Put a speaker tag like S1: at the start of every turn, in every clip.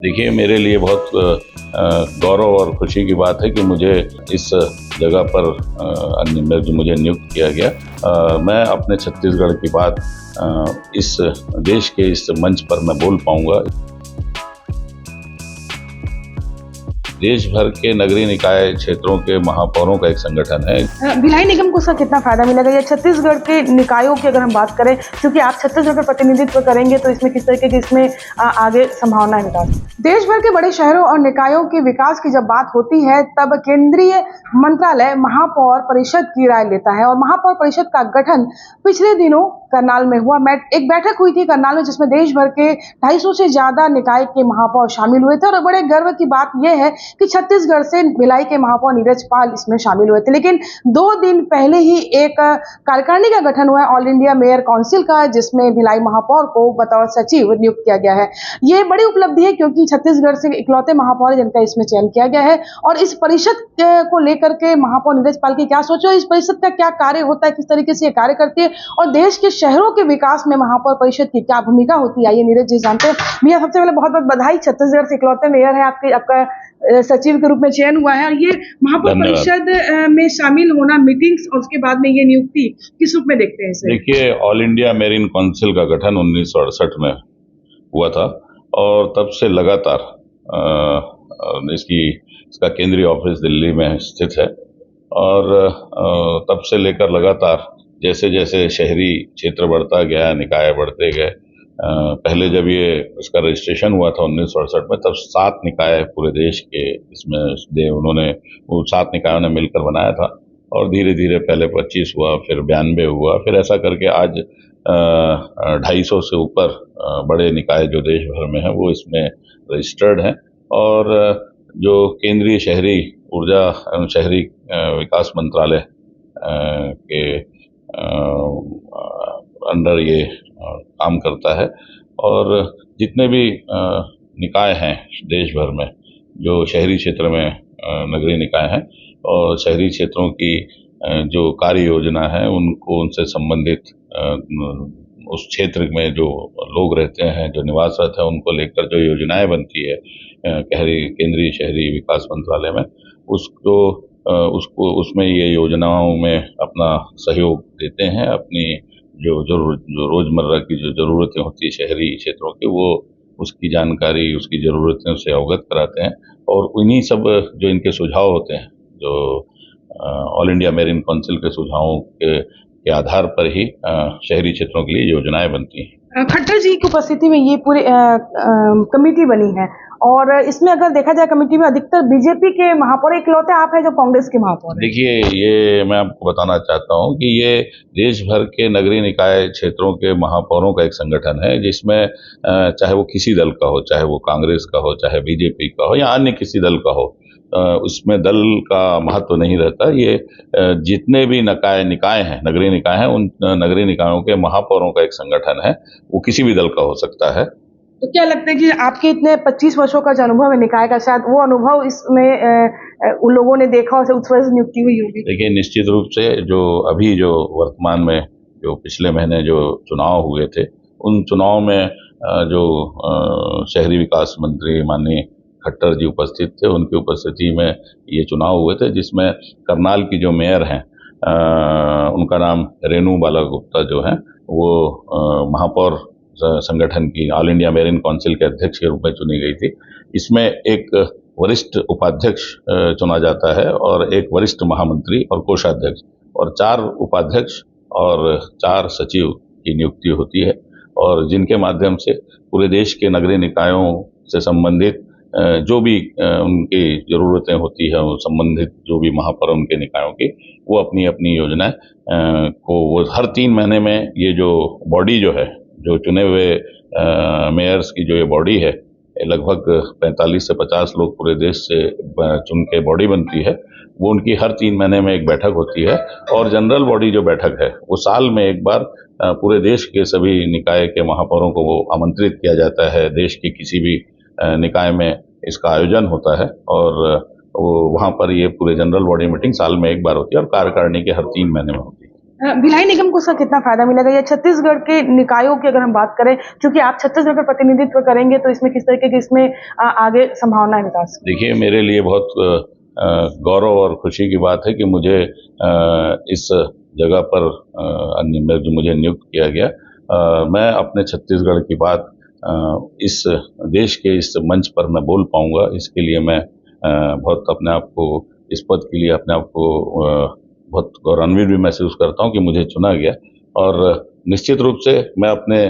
S1: देखिए, मेरे लिए बहुत गौरव और खुशी की बात है कि मुझे इस जगह पर जो मुझे नियुक्त किया गया। मैं अपने छत्तीसगढ़ की बात इस देश के इस मंच पर मैं बोल पाऊंगा। देश भर के नगरीय निकाय क्षेत्रों के महापौरों का एक संगठन है।
S2: भिलाई निगम को उसका कितना फायदा मिलेगा या छत्तीसगढ़ के निकायों की अगर हम बात करें, क्योंकि आप छत्तीसगढ़ का प्रतिनिधित्व करेंगे तो इसमें किस तरीके की इसमें आगे संभावना है विकास? देश भर के बड़े शहरों और निकायों के विकास की जब बात होती है तब केंद्रीय मंत्रालय महापौर परिषद की राय लेता है और महापौर परिषद का गठन पिछले दिनों करनाल में हुआ। एक बैठक हुई थी करनाल में जिसमें देश भर के 250 से ज्यादा निकाय के महापौर शामिल हुए थे और बड़े गर्व की बात यह है कि छत्तीसगढ़ से भिलाई के महापौर नीरज पाल इसमें शामिल हुए थे। लेकिन 2 दिन पहले ही एक कार्यकारिणी का गठन हुआ है ऑल इंडिया मेयर काउंसिल का, जिसमें भिलाई महापौर को बतौर सचिव नियुक्त किया गया है। ये बड़ी उपलब्धि है क्योंकि छत्तीसगढ़ से इकलौते महापौर जिनका इसमें चयन किया गया है। और इस परिषद को लेकर के महापौर नीरज पाल की क्या सोचो, इस परिषद का क्या कार्य होता है, किस तरीके से ये कार्य करती है और देश के शहरों के विकास में महापौर परिषद की क्या भूमिका होती है, आइए नीरज जी जानते हैं। भैया, सबसे पहले बहुत बहुत बधाई, छत्तीसगढ़ से इकलौते मेयर है, आपका सचिव के रूप में चयन हुआ है और ये महापौर परिषद में शामिल होना, मीटिंग्स और उसके बाद में ये नियुक्ति किस रूप में देखते हैं इसे?
S1: देखिए, ऑल इंडिया मेरीन काउंसिल का गठन 1968 में हुआ था और तब से लगातार इसका केंद्रीय ऑफिस दिल्ली में स्थित है और तब से लेकर लगातार जैसे जैसे शहरी क्षेत्र बढ़ता गया, निकाय बढ़ते गए। पहले जब इसका रजिस्ट्रेशन हुआ था 1968 में, तब 7 निकाय पूरे देश के इसमें उन्होंने वो 7 निकायों ने मिलकर बनाया था और धीरे धीरे पहले 25 हुआ, फिर 92 हुआ, फिर ऐसा करके आज 250 से ऊपर बड़े निकाय जो देश भर में हैं वो इसमें रजिस्टर्ड हैं। और जो केंद्रीय शहरी ऊर्जा एवं शहरी विकास मंत्रालय के अंडर ये काम करता है और जितने भी निकाय हैं देश भर में, जो शहरी क्षेत्र में नगरीय निकाय हैं और शहरी क्षेत्रों की जो कार्य योजना है उनसे संबंधित उस क्षेत्र में जो लोग रहते हैं, जो निवासरत है, उनको लेकर जो योजनाएं बनती है केंद्रीय शहरी विकास मंत्रालय में, उसमें ये योजनाओं में अपना सहयोग देते हैं। अपनी जो रोजमर्रा की जो जरूरतें होती है शहरी क्षेत्रों की, वो उसकी जानकारी, उसकी जरूरतों से अवगत कराते हैं और उन्हीं सब जो इनके सुझाव होते हैं, जो ऑल इंडिया मेरीन काउंसिल के सुझावों के आधार पर ही शहरी क्षेत्रों के लिए योजनाएं बनती हैं।
S2: खट्टर जी की उपस्थिति में ये पूरी कमेटी बनी है और इसमें अगर देखा जाए कमेटी में अधिकतर बीजेपी के महापौर, इकलौते आप हैं जो कांग्रेस के महापौर हैं।
S1: देखिए, ये मैं आपको बताना चाहता हूँ कि ये देश भर के नगरीय निकाय क्षेत्रों के महापौरों का एक संगठन है, जिसमें चाहे वो किसी दल का हो, चाहे वो कांग्रेस का हो, चाहे बीजेपी का हो या अन्य किसी दल का हो, उसमें दल का महत्व नहीं रहता। ये जितने भी निकाय हैं, नगरीय निकाय हैं, उन नगरीय निकायों के महापौरों का एक संगठन है, वो किसी भी दल का हो सकता है।
S2: तो क्या लगता है कि आपके इतने 25 वर्षों का जो अनुभव है निकाय का, शायद वो अनुभव इसमें उन लोगों ने देखा और उस वजह से नियुक्ति हुई होगी?
S1: देखिए, निश्चित रूप से जो वर्तमान में जो पिछले महीने जो चुनाव हुए थे, उन चुनाव में जो शहरी विकास मंत्री माननीय खट्टर जी उपस्थित थे, उनकी उपस्थिति में ये चुनाव हुए थे, जिसमें करनाल की जो मेयर हैं, उनका नाम रेणु बाला गुप्ता जो है, वो महापौर संगठन की ऑल इंडिया मेरीन काउंसिल के अध्यक्ष के रूप में चुनी गई थी। इसमें एक वरिष्ठ उपाध्यक्ष चुना जाता है और एक वरिष्ठ महामंत्री और कोषाध्यक्ष और 4 उपाध्यक्ष और 4 सचिव की नियुक्ति होती है और जिनके माध्यम से पूरे देश के नगरीय निकायों से संबंधित जो भी उनकी जरूरतें होती है, संबंधित जो भी महापौर उनके निकायों की, वो अपनी अपनी योजनाएं को वो हर 3 महीने में ये जो बॉडी जो है, जो चुने हुए मेयर्स की जो ये बॉडी है, लगभग 45 से 50 लोग पूरे देश से चुन के बॉडी बनती है, वो उनकी हर 3 महीने में एक बैठक होती है और जनरल बॉडी जो बैठक है वो साल में एक बार पूरे देश के सभी निकाय के महापौरों को वो आमंत्रित किया जाता है। देश की किसी भी निकाय में इसका आयोजन होता है और वो वहाँ पर ये पूरे जनरल बॉडी मीटिंग साल में एक बार होती है और कार्यकारिणी के हर 3 महीने में होती है।
S2: भिलाई निगम को उसका कितना फायदा मिलेगा या छत्तीसगढ़ के निकायों की अगर हम बात करें, क्योंकि आप छत्तीसगढ़ का प्रतिनिधित्व करेंगे तो इसमें किस तरीके की इसमें आगे संभावना है विकास की?
S1: देखिए, मेरे लिए बहुत गौरव और खुशी की बात है कि मुझे इस जगह पर जो मुझे नियुक्त किया गया, मैं अपने छत्तीसगढ़ की बात इस देश के इस मंच पर मैं बोल पाऊंगा। इसके लिए मैं बहुत अपने आप को, इस पद के लिए अपने आप को बहुत गौरवान्वित भी महसूस करता हूं कि मुझे चुना गया। और निश्चित रूप से मैं अपने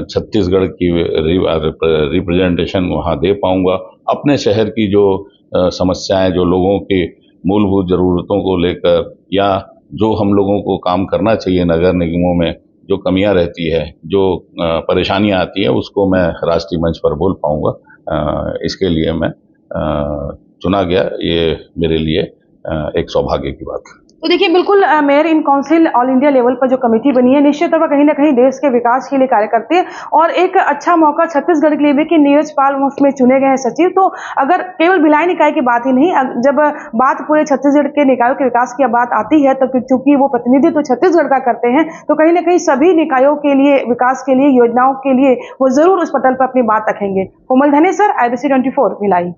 S1: छत्तीसगढ़ की रिप्रेजेंटेशन वहाँ दे पाऊंगा। अपने शहर की जो समस्याएं, जो लोगों की मूलभूत ज़रूरतों को लेकर, या जो हम लोगों को काम करना चाहिए नगर निगमों में, जो कमियां रहती है, जो परेशानियां आती है, उसको मैं राष्ट्रीय मंच पर बोल पाऊंगा। इसके लिए मैं चुना गया। ये मेरे लिए एक सौभाग्य की बात है।
S2: तो देखिए, बिल्कुल mayor in council all India level पर जो कमेटी बनी है, निश्चित तौर पर कहीं ना कहीं देश के विकास के लिए कार्य करती है और एक अच्छा मौका छत्तीसगढ़ के लिए भी कि नीरज पाल उसमें चुने गए हैं सचिव। तो अगर केवल भिलाई निकाय की बात ही नहीं, जब बात पूरे छत्तीसगढ़ के निकायों के विकास की बात आती है, तो चूंकि वो प्रतिनिधित्व तो छत्तीसगढ़ का करते हैं, तो कहीं ना कहीं सभी निकायों के लिए, विकास के लिए, योजनाओं के लिए वो जरूर उस पटल पर अपनी बात रखेंगे। कोमल धने सर, IBC 24 भिलाई।